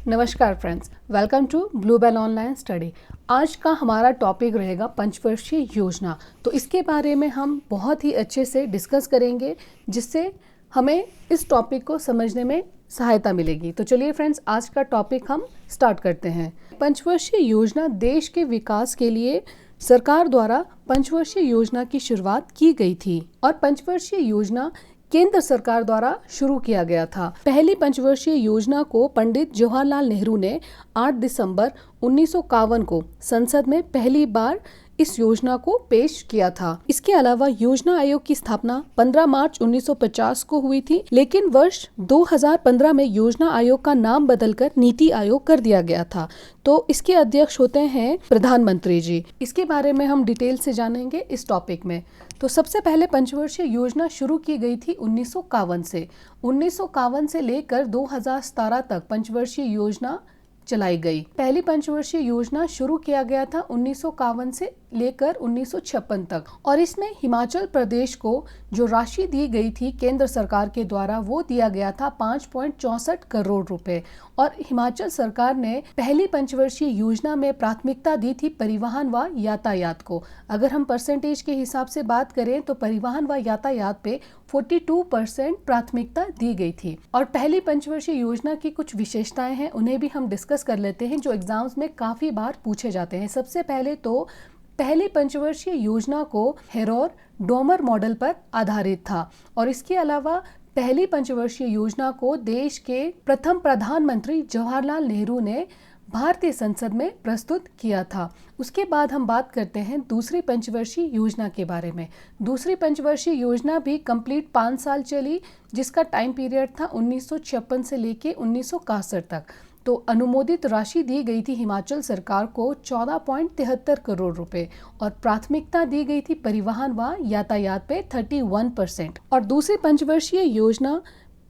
नमस्कार friends, welcome to Bluebell online study. आज का हमारा टॉपिक रहेगा पंचवर्षीय योजना। तो इसके बारे में हम बहुत ही अच्छे से डिस्कस करेंगे, जिससे हमें इस टॉपिक को समझने में सहायता मिलेगी। तो चलिए फ्रेंड्स, आज का टॉपिक हम स्टार्ट करते हैं। पंचवर्षीय योजना देश के विकास के लिए सरकार द्वारा पंचवर्षीय योजना की शुरुआत की गई थी और पंचवर्षीय योजना केंद्र सरकार द्वारा शुरू किया गया था। पहली पंचवर्षीय योजना को पंडित जवाहरलाल नेहरू ने 8 दिसंबर 1951 को संसद में पहली बार इस योजना को पेश किया था। इसके अलावा योजना आयोग की स्थापना 15 मार्च 1950 को हुई थी, लेकिन वर्ष 2015 में योजना आयोग का नाम बदलकर नीति आयोग कर दिया गया था। तो इसके अध्यक्ष होते हैं प्रधानमंत्री जी। इसके बारे में हम डिटेल से जानेंगे इस टॉपिक में। तो सबसे पहले पंचवर्षीय योजना शुरू की गई थी 1951 से। 1951 से लेकर 2017 तक पंचवर्षीय योजना चलाई गई। पहली पंचवर्षीय योजना शुरू किया गया था 1951 से लेकर 1956 तक, और इसमें हिमाचल प्रदेश को जो राशि दी गई थी केंद्र सरकार के द्वारा, वो दिया गया था 5.64 करोड़ रुपए। और हिमाचल सरकार ने पहली पंचवर्षीय योजना में प्राथमिकता दी थी परिवहन व यातायात को। अगर हम परसेंटेज के हिसाब से बात करें तो परिवहन व यातायात पे 42% प्राथमिकता दी गई थी। और पहली पंचवर्षीय योजना की कुछ विशेषताएं हैं, उन्हें भी हम डिस्कस कर लेते हैं, जो एग्जाम्स में काफी बार पूछे जाते हैं। सबसे पहले तो पहली पंचवर्षीय योजना को हेरोर डोमर मॉडल पर आधारित था, और इसके अलावा पहली पंचवर्षीय योजना को देश के प्रथम प्रधानमंत्री जवाहरलाल नेहरू ने भारतीय संसद में प्रस्तुत किया था। उसके बाद हम बात करते हैं दूसरी पंचवर्षीय योजना के बारे में। दूसरी पंचवर्षीय योजना भी कंप्लीट 5 साल चली, जिसका टाइम पीरियड था 1956 से लेके 1961 तक। तो अनुमोदित राशि दी गई थी हिमाचल सरकार को 14.73 करोड़ रुपए, और प्राथमिकता दी गई थी परिवहन व यातायात पे 31%। और दूसरी पंचवर्षीय योजना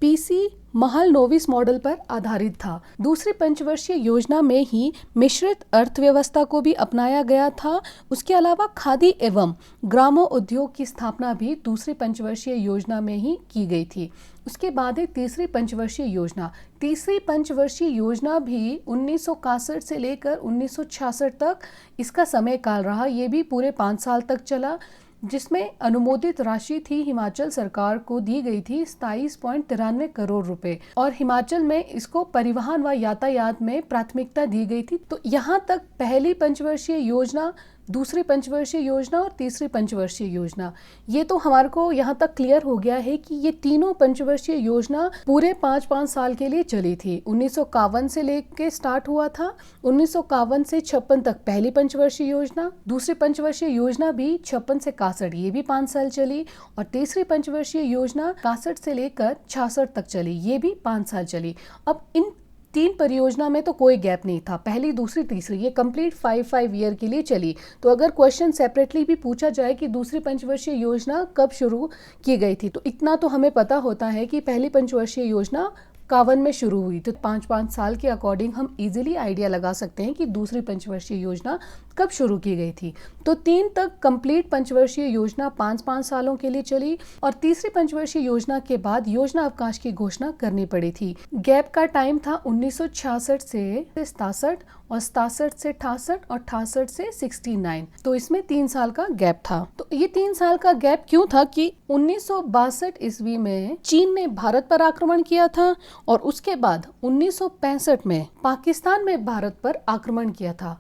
पीसी महालनोबिस मॉडल पर आधारित था। दूसरी पंचवर्षीय योजना में ही मिश्रित अर्थव्यवस्था को भी अपनाया गया था। उसके अलावा खादी एवं ग्रामो उद्योग की स्थापना भी दूसरी पंचवर्षीय योजना में ही की गई थी। उसके बाद है तीसरी पंचवर्षीय योजना। तीसरी पंचवर्षीय योजना भी 1961 से लेकर 1966 तक इसका समय काल रहा। ये भी पूरे 5 साल तक चला, जिसमें अनुमोदित राशि थी हिमाचल सरकार को दी गई थी 27.93 करोड़ रुपए, और हिमाचल में इसको परिवहन व यातायात में प्राथमिकता दी गई थी। तो यहाँ तक पहली पंचवर्षीय योजना, दूसरी पंचवर्षीय योजना और तीसरी पंचवर्षीय योजना, ये तो हमारे को यहाँ तक क्लियर हो गया है कि ये तीनों पंचवर्षीय योजना पूरे 5-5 साल के लिए चली थी। 1951 से लेके स्टार्ट हुआ था, 1951 से 56 तक पहली पंचवर्षीय योजना, दूसरी पंचवर्षीय योजना भी 56 से 61, ये भी 5 साल चली, और तीसरी पंचवर्षीय योजना 61 से लेकर 66 तक चली, ये भी 5 साल चली। अब इन 3 परियोजना में तो कोई गैप नहीं था, पहली दूसरी तीसरी, ये कंप्लीट 5 ईयर के लिए चली। तो अगर क्वेश्चन सेपरेटली भी पूछा जाए कि दूसरी पंचवर्षीय योजना कब शुरू की गई थी, तो इतना तो हमें पता होता है कि पहली पंचवर्षीय योजना 51 में शुरू हुई। तो 5-5 साल के अकॉर्डिंग हम इजीली आइडिया लगा सकते हैं कि दूसरी पंचवर्षीय योजना कब शुरू की गई थी। तो 3 तक कंप्लीट पंचवर्षीय योजना 5-5 सालों के लिए चली, और तीसरी पंचवर्षीय योजना के बाद योजना अवकाश की घोषणा करनी पड़ी थी। गैप का टाइम था 1966 से 67, और 67 से 68, और 68 से 69। तो इसमें 3 साल का गैप था। तो ये 3 साल का गैप क्यों था कि 1962 ईस्वी में चीन ने भारत पर आक्रमण किया था, और उसके बाद 1965 में पाकिस्तान में भारत पर आक्रमण किया था।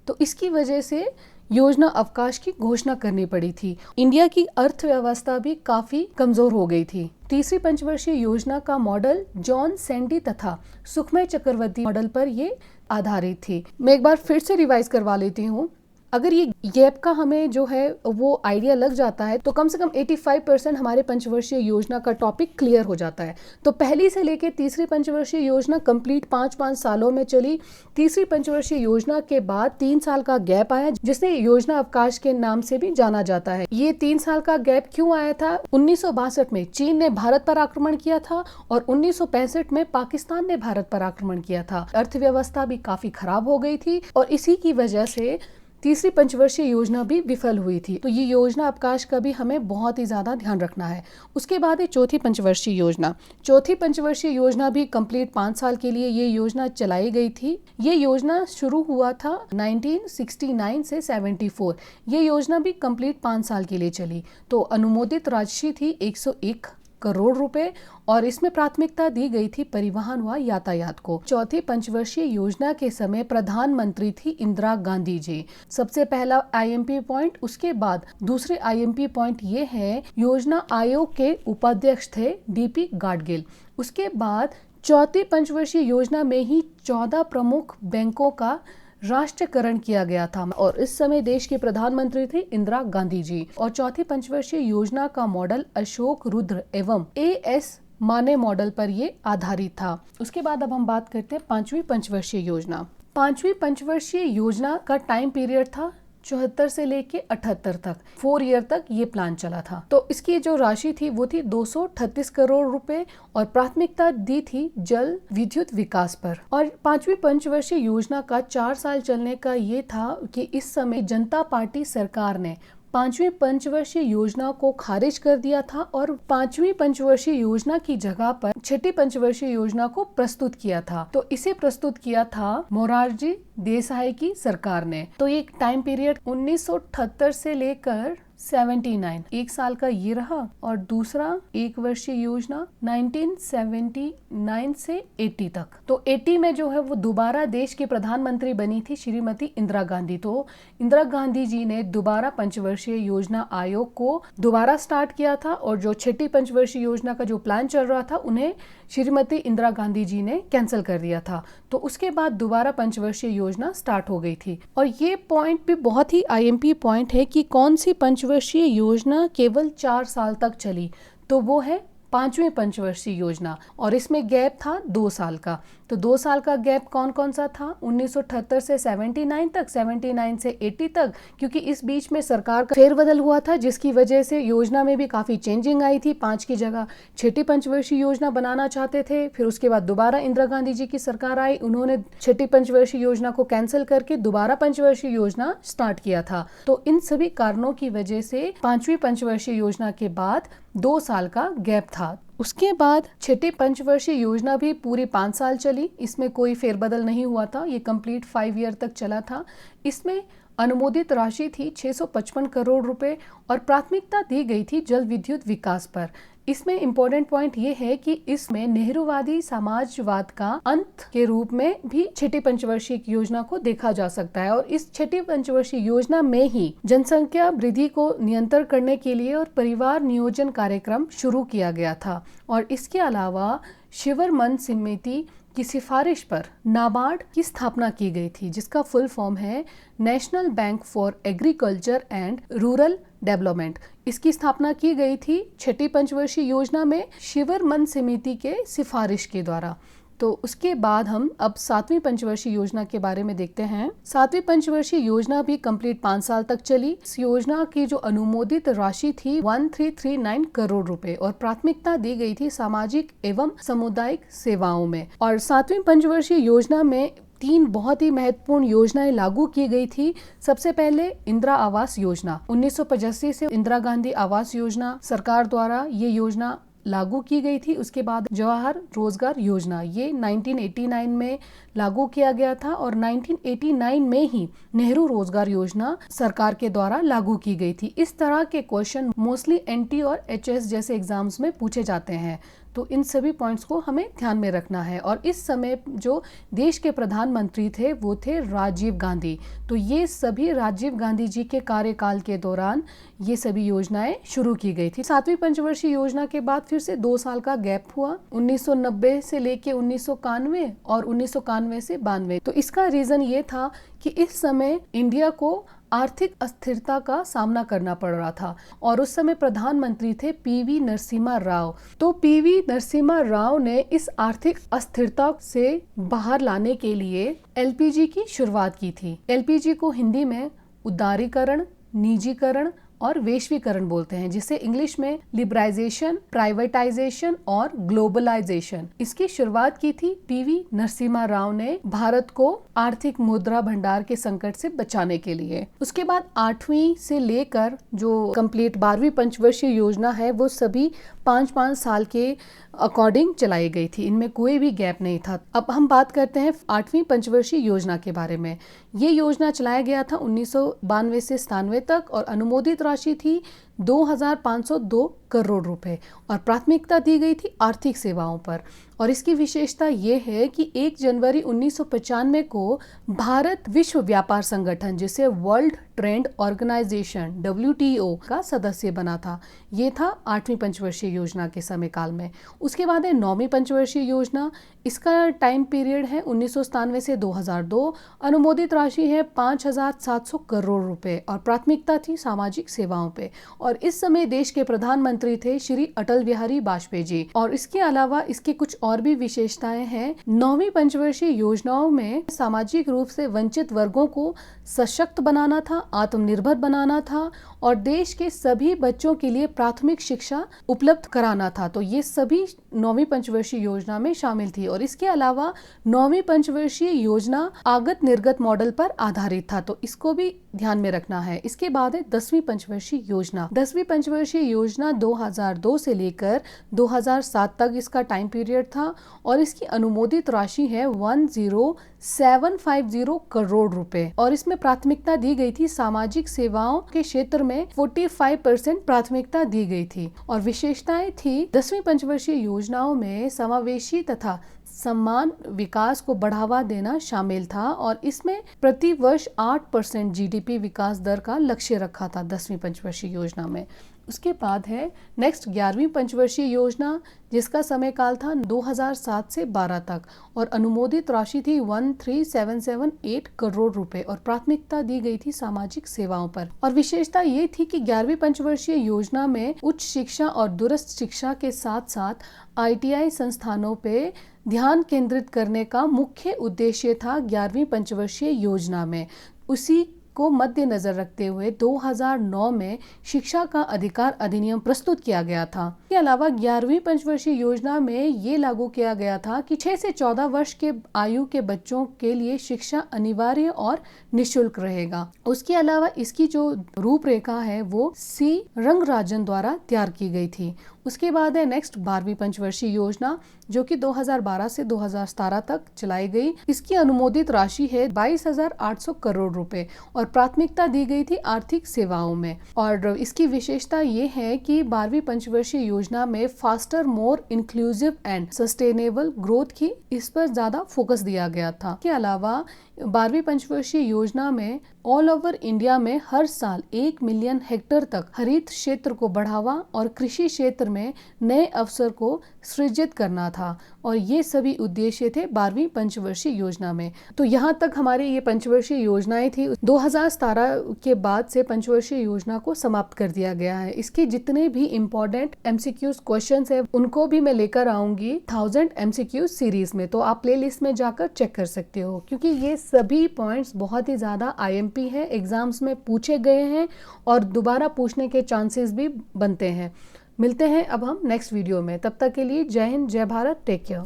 तो इसकी वजह से योजना अवकाश की घोषणा करनी पड़ी थी। इंडिया की अर्थव्यवस्था भी काफी कमजोर हो गई थी। तीसरी पंचवर्षीय योजना का मॉडल जॉन सैंडी तथा सुखमय चक्रवर्ती मॉडल पर ये आधारित थी। मैं एक बार फिर से रिवाइज करवा लेती हूँ। अगर ये गैप का हमें जो है वो आइडिया लग जाता है, तो कम से कम 85% हमारे पंचवर्षीय योजना का टॉपिक क्लियर हो जाता है। तो पहली से लेकर तीसरी पंचवर्षीय योजना कंप्लीट 5-5 सालों में चली। तीसरी पंचवर्षीय योजना के बाद 3 साल का गैप आया, जिसे योजना अवकाश के नाम से भी जाना जाता है। ये 3 साल का गैप क्यों आया था? 1962 में चीन ने भारत पर आक्रमण किया था, और 1965 में पाकिस्तान ने भारत पर आक्रमण किया था। अर्थव्यवस्था भी काफी खराब हो गई थी, और इसी की वजह से तीसरी पंचवर्षीय योजना भी विफल हुई थी। तो ये योजना अवकाश का भी हमें बहुत ही ज्यादा ध्यान रखना है। उसके बाद है चौथी पंचवर्षीय योजना। चौथी पंचवर्षीय योजना भी कंप्लीट 5 साल के लिए ये योजना चलाई गई थी। ये योजना शुरू हुआ था 1969 से 74। ये योजना भी कंप्लीट 5 साल के लिए चली। तो अनुमोदित राशि थी 101 करोड़ रुपए और इसमें प्राथमिकता दी गई थी परिवहन व यातायात को। चौथी पंचवर्षीय योजना के समय प्रधानमंत्री थी इंदिरा गांधी जी। सबसे पहला आईएमपी पॉइंट, उसके बाद दूसरे आईएमपी पॉइंट ये है, योजना आयोग के उपाध्यक्ष थे डीपी गाडगिल। उसके बाद चौथी पंचवर्षीय योजना में ही 14 प्रमुख बैंकों का राष्ट्रीयकरण किया गया था और इस समय देश के प्रधानमंत्री थे इंदिरा गांधी जी। और चौथी पंचवर्षीय योजना का मॉडल अशोक रुद्र एवं एएस माने मॉडल पर ये आधारित था। उसके बाद अब हम बात करते हैं पांचवी पंचवर्षीय योजना। पांचवी पंचवर्षीय योजना का टाइम पीरियड था 74 से लेके 78 तक, 4 ईयर तक ये प्लान चला था। तो इसकी जो राशि थी वो थी 238 करोड़ रुपए और प्राथमिकता दी थी जल विद्युत विकास पर। और पांचवी पंचवर्षीय योजना का 4 साल चलने का ये था कि इस समय जनता पार्टी सरकार ने पांचवी पंचवर्षीय योजना को खारिज कर दिया था और पांचवी पंचवर्षीय योजना की जगह पर छठी पंचवर्षीय योजना को प्रस्तुत किया था। तो इसे प्रस्तुत किया था मोरारजी देसाई की सरकार ने। तो ये टाइम पीरियड 1978 से लेकर 79, 1 साल का ये रहा। और दूसरा 1 वर्षीय योजना 1979 से 80 तक। तो 80 में जो है वो दोबारा देश की प्रधानमंत्री बनी थी श्रीमती इंदिरा गांधी। तो इंदिरा गांधी जी ने दोबारा पंचवर्षीय योजना आयोग को दोबारा स्टार्ट किया था और जो छठी पंचवर्षीय योजना का जो प्लान चल रहा था उन्हें श्रीमती इंदिरा गांधी जी ने कैंसिल कर दिया था। तो उसके बाद दोबारा पंचवर्षीय योजना स्टार्ट हो गई थी। और ये पॉइंट भी बहुत ही आईएमपी पॉइंट है कि कौन सी पंचवर्षीय योजना केवल 4 साल तक चली, तो वो है पांचवी पंचवर्षीय योजना और इसमें गैप था 2 साल का। तो 2 साल का गैप कौन कौन सा था? 1978 से 79 तक, 79 से 80 तक, क्योंकि इस बीच में सरकार का फेरबदल हुआ था जिसकी वजह से योजना में भी काफी चेंजिंग आई थी। 5 की जगह छठी पंचवर्षीय योजना बनाना चाहते थे। फिर उसके बाद दोबारा इंदिरा गांधी जी की सरकार आई, उन्होंने छठी पंचवर्षीय योजना को कैंसिल करके दोबारा पंचवर्षीय योजना स्टार्ट किया था। तो इन सभी कारणों की वजह से पांचवी पंचवर्षीय योजना के बाद 2 साल का गैप था। उसके बाद छठी पंचवर्षीय योजना भी पूरी 5 साल चली, इसमें कोई फेरबदल नहीं हुआ था। ये कंप्लीट 5 ईयर तक चला था। इसमें अनुमोदित राशि थी 655 करोड़ रुपए और प्राथमिकता दी गई थी जल विद्युत विकास पर। इसमें इम्पोर्टेंट पॉइंट ये है कि इसमें नेहरूवादी समाजवाद का अंत के रूप में भी छठी पंचवर्षीय योजना को देखा जा सकता है। और इस छठी पंचवर्षीय योजना में ही जनसंख्या वृद्धि को नियंत्रण करने के लिए और परिवार नियोजन कार्यक्रम शुरू किया गया था। और इसके अलावा शिवरमन समिति की सिफारिश पर नाबार्ड की स्थापना की गई थी, जिसका फुल फॉर्म है national bank for agriculture and rural development. इसकी स्थापना की गई थी छठी पंचवर्षीय योजना में शिवरमन समिति के सिफारिश के द्वारा। तो उसके बाद हम अब 7वीं पंचवर्षीय योजना के बारे में देखते हैं। 7वीं पंचवर्षीय योजना भी कंप्लीट 5 साल तक चली। इस योजना की जो अनुमोदित राशि थी 1339 करोड़ रुपए और प्राथमिकता दी गई थी सामाजिक एवं सामुदायिक सेवाओं में। और 7वीं पंचवर्षीय योजना में 3 बहुत ही महत्वपूर्ण योजनाएं लागू की गई थी। सबसे पहले इंदिरा आवास योजना 1985 से इंदिरा गांधी आवास योजना सरकार द्वारा ये योजना लागू की गई थी। उसके बाद जवाहर रोजगार योजना ये 1989 में लागू किया गया था और 1989 में ही नेहरू रोजगार योजना सरकार के द्वारा लागू की गई थी। इस तरह के क्वेश्चन मोस्टली एनटी और एचएस जैसे एग्जाम्स में पूछे जाते हैं। तो इन सभी पॉइंट्स को हमें ध्यान में रखना है। और इस समय जो देश के प्रधानमंत्री थे वो थे राजीव गांधी। तो ये सभी राजीव गांधी जी के कार्यकाल के दौरान ये सभी योजनाएं शुरू की गई थी। 7वीं पंचवर्षीय योजना के बाद फिर से 2 साल का गैप हुआ 1990 से लेके 1991 और 1991 से 92। तो इसका रीजन ये था कि इस समय इंडिया को आर्थिक अस्थिरता का सामना करना पड़ रहा था और उस समय प्रधानमंत्री थे पीवी नरसिम्हा राव। तो पीवी नरसिम्हा राव ने इस आर्थिक अस्थिरता से बाहर लाने के लिए एलपीजी की शुरुआत की थी। एलपीजी को हिंदी में उदारीकरण, निजीकरण और वैश्वीकरण बोलते हैं, जिसे इंग्लिश में लिबराइजेशन, प्राइवेटाइजेशन और ग्लोबलाइजेशन। इसकी शुरुआत की थी पीवी नरसिम्हा राव ने भारत को आर्थिक मुद्रा भंडार के संकट से बचाने के लिए। उसके बाद 8वीं से लेकर जो कंप्लीट 12वीं पंचवर्षीय योजना है वो सभी 5-5 साल के अकॉर्डिंग चलाई गई थी, इनमें कोई भी गैप नहीं था। अब हम बात करते हैं 8वीं पंचवर्षीय योजना के बारे में। ये योजना चलाया गया था 1992 से 97 तक और अनुमोदित राशि थी 2502 करोड़ रुपए और प्राथमिकता दी गई थी आर्थिक सेवाओं पर। और इसकी विशेषता ये है कि 1 जनवरी 1995 को भारत विश्व व्यापार संगठन, जिसे वर्ल्ड ट्रेड ऑर्गेनाइजेशन WTO का सदस्य बना था। ये था 8वीं पंचवर्षीय योजना के समय काल में। उसके बाद है 9वीं पंचवर्षीय योजना। इसका टाइम पीरियड है 1997 से 2002। अनुमोदित राशि है 5700 करोड़ रुपए और प्राथमिकता थी सामाजिक सेवाओं पे। और इस समय देश के प्रधानमंत्री थे श्री अटल बिहारी वाजपेयी जी। और इसके अलावा इसके कुछ और भी विशेषताएं हैं। 9वीं पंचवर्षीय योजनाओं में सामाजिक रूप से वंचित वर्गों को सशक्त बनाना था, आत्मनिर्भर बनाना था और देश के सभी बच्चों के लिए प्राथमिक शिक्षा उपलब्ध कराना था। तो ये सभी 9वीं पंचवर्षीय योजना में शामिल थी। और इसके अलावा 9वीं पंचवर्षीय योजना आगत निर्गत मॉडल पर आधारित था, तो इसको भी ध्यान में रखना है। इसके बाद है 10वीं पंचवर्षीय योजना। 10वीं पंचवर्षीय योजना 2002 से लेकर 2007 तक इसका टाइम पीरियड था और इसकी अनुमोदित राशि है 10750 करोड़ रुपए और इसमें प्राथमिकता दी गई थी सामाजिक सेवाओं के क्षेत्र में 45% प्राथमिकता दी गई थी। और विशेषताएं थी 10वीं पंचवर्षीय योजनाओं में समावेशी तथा समान विकास को बढ़ावा देना शामिल था और इसमें प्रति वर्ष 8% GDP विकास दर का लक्ष्य रखा था 10वीं पंचवर्षीय योजना में। उसके बाद है नेक्स्ट 11वीं पंचवर्षीय योजना, जिसका समय काल था 2007 से 12 तक और अनुमोदित राशि थी 13778 करोड़ रुपए और प्राथमिकता दी गई थी सामाजिक सेवाओं पर। और विशेषता ये थी कि 11वीं पंचवर्षीय योजना में उच्च शिक्षा और दूरस्थ शिक्षा के साथ साथ ITI संस्थानों पे ध्यान केंद्रित करने का मुख्य उद्देश्य था 11वीं पंचवर्षीय योजना में। उसी को मद्देनजर रखते हुए 2009 में शिक्षा का अधिकार अधिनियम प्रस्तुत किया गया था। इसके अलावा 11वीं पंचवर्षीय योजना में ये लागू किया गया था कि 6 से 14 वर्ष के आयु के बच्चों के लिए शिक्षा अनिवार्य और निःशुल्क रहेगा। उसके अलावा इसकी जो रूपरेखा है वो C रंगराजन द्वारा तैयार की गई थी। उसके बाद है नेक्स्ट 12वीं पंचवर्षीय योजना, जो कि 2012 से 2017 तक चलाई गई। इसकी अनुमोदित राशि है 22,800 करोड़ रुपए और प्राथमिकता दी गई थी आर्थिक सेवाओं में। और इसकी विशेषता ये है कि 12वीं पंचवर्षीय योजना में faster, more inclusive and sustainable growth की इस पर ज्यादा फोकस दिया गया था। इसके अलावा 12वीं पंचवर्षीय योजना में ऑल ओवर इंडिया में हर साल 1 मिलियन हेक्टेयर तक हरित क्षेत्र को बढ़ावा और कृषि क्षेत्र में नए अवसर को सृजित करना था और ये सभी उद्देश्य थे 12वीं पंचवर्षीय योजना में। तो यहाँ तक हमारी ये पंचवर्षीय योजनाएं थी। 2017 के बाद से पंचवर्षीय योजना को समाप्त कर दिया गया है। इसके जितने भी इम्पोर्टेंट MCQs क्वेश्चंस है उनको भी मैं लेकर आऊंगी 1000 MCQ सीरीज में, तो आप प्लेलिस्ट में जाकर चेक कर सकते हो, क्योंकि ये सभी पॉइंट्स बहुत ही ज्यादा IMP है, एग्जाम्स में पूछे गए हैं और दोबारा पूछने के चांसेस भी बनते हैं। मिलते हैं अब हम नेक्स्ट वीडियो में, तब तक के लिए जय हिंद, जय भारत, टेक केयर।